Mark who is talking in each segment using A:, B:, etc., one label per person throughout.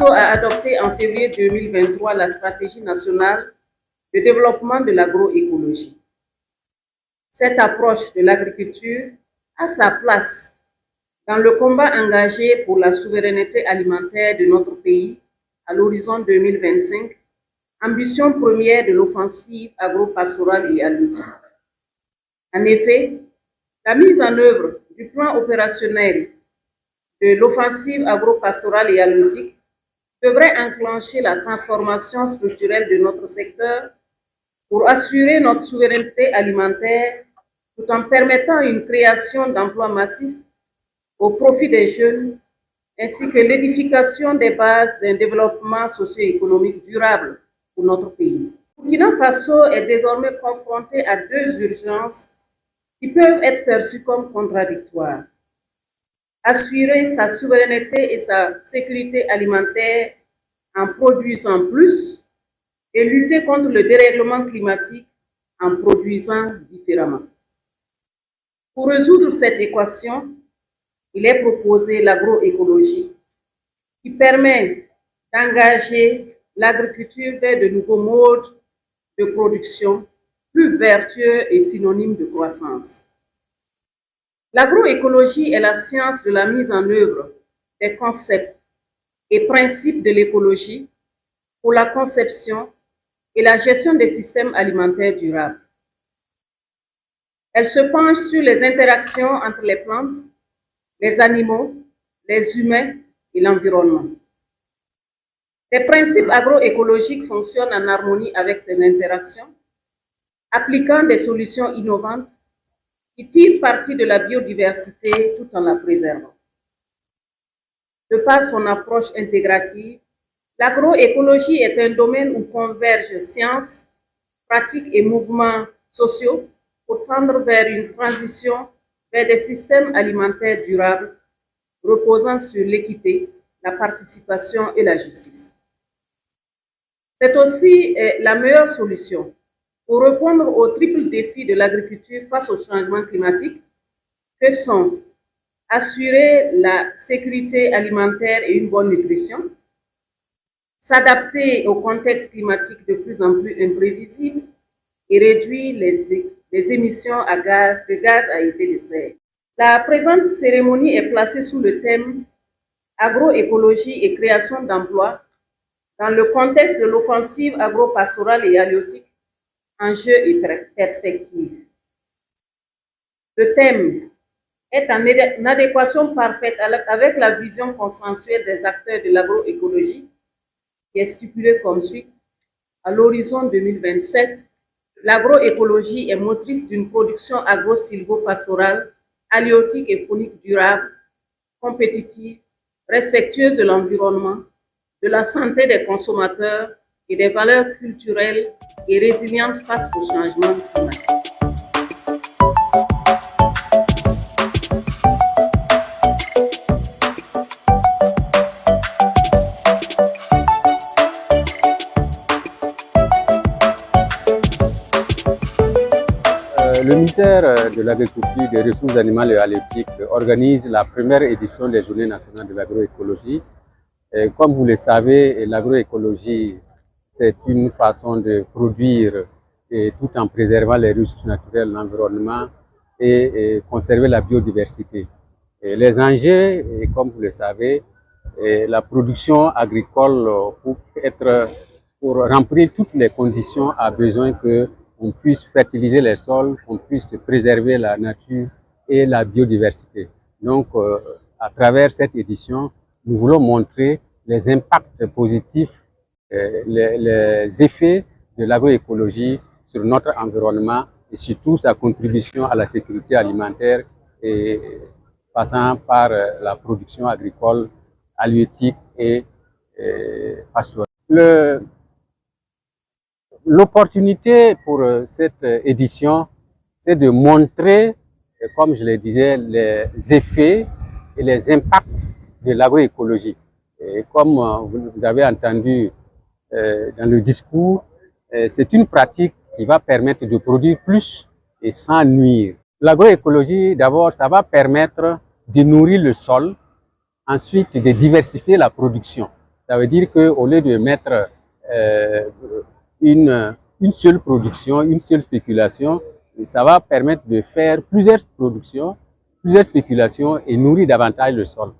A: Faso a adopté en février 2023 la stratégie nationale de développement de l'agroécologie. Cette approche de l'agriculture a sa place dans le combat engagé pour la souveraineté alimentaire de notre pays à l'horizon 2025, ambition première de l'offensive agro-pastorale et halieutique. En effet, la mise en œuvre du plan opérationnel de l'offensive agro-pastorale et halieutique devrait enclencher la transformation structurelle de notre secteur pour assurer notre souveraineté alimentaire tout en permettant une création d'emplois massifs au profit des jeunes ainsi que l'édification des bases d'un développement socio-économique durable pour notre pays. Burkina Faso est désormais confronté à deux urgences qui peuvent être perçues comme contradictoires. Assurer sa souveraineté et sa sécurité alimentaire en produisant plus et lutter contre le dérèglement climatique en produisant différemment. Pour résoudre cette équation, il est proposé l'agroécologie qui permet d'engager l'agriculture vers de nouveaux modes de production plus vertueux et synonymes de croissance. L'agroécologie est la science de la mise en œuvre des concepts et principes de l'écologie pour la conception et la gestion des systèmes alimentaires durables. Elle se penche sur les interactions entre les plantes, les animaux, les humains et l'environnement. Les principes agroécologiques fonctionnent en harmonie avec ces interactions, appliquant des solutions innovantes qui tirent parti de la biodiversité tout en la préservant. De par son approche intégrative, l'agroécologie est un domaine où convergent sciences, pratiques et mouvements sociaux pour tendre vers une transition vers des systèmes alimentaires durables reposant sur l'équité, la participation et la justice. C'est aussi la meilleure solution pour répondre aux triples défis de l'agriculture face au changement climatique que sont assurer la sécurité alimentaire et une bonne nutrition, s'adapter au contexte climatique de plus en plus imprévisible et réduire les émissions de gaz à effet de serre. La présente cérémonie est placée sous le thème agroécologie et création d'emplois dans le contexte de l'offensive agro-pastorale et halieutique, enjeux et perspectives. Le thème est en adéquation parfaite avec la vision consensuelle des acteurs de l'agroécologie qui est stipulée comme suit. À l'horizon 2027, l'agroécologie est motrice d'une production agro-sylvo-pastorale, halieutique et faunique durable, compétitive, respectueuse de l'environnement, de la santé des consommateurs et des valeurs culturelles et résiliente face au changement climatique.
B: Le ministère de l'Agriculture, des Ressources animales et halieutiques organise la première édition des Journées nationales de l'agroécologie. Comme vous le savez, l'agroécologie, c'est une façon de produire tout en préservant les ressources naturelles, l'environnement et conserver la biodiversité. Les enjeux, comme vous le savez, la production agricole pour remplir toutes les conditions a besoin qu'on puisse fertiliser les sols, qu'on puisse préserver la nature et la biodiversité. Donc, à travers cette édition, nous voulons montrer les impacts positifs, les effets de l'agroécologie sur notre environnement et surtout sa contribution à la sécurité alimentaire et passant par la production agricole, halieutique et pastorale. L'opportunité pour cette édition, c'est de montrer, comme je le disais, les effets et les impacts de l'agroécologie. Et comme vous avez entendu dans le discours, c'est une pratique qui va permettre de produire plus et sans nuire. L'agroécologie, d'abord, ça va permettre de nourrir le sol, ensuite de diversifier la production. Ça veut dire qu'au lieu de mettre une seule production, une seule spéculation, ça va permettre de faire plusieurs productions, plusieurs spéculations et nourrir davantage le sol.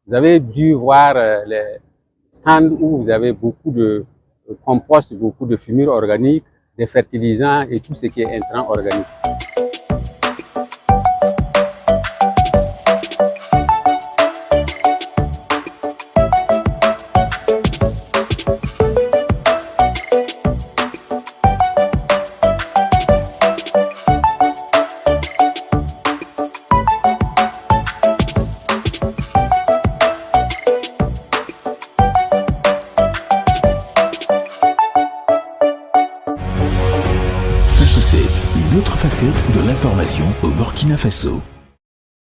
B: Vous avez dû voir les stands où vous avez beaucoup de compost, beaucoup de fumure organique, des fertilisants et tout ce qui est intrant organique.
C: Une autre facette de l'information au Burkina Faso.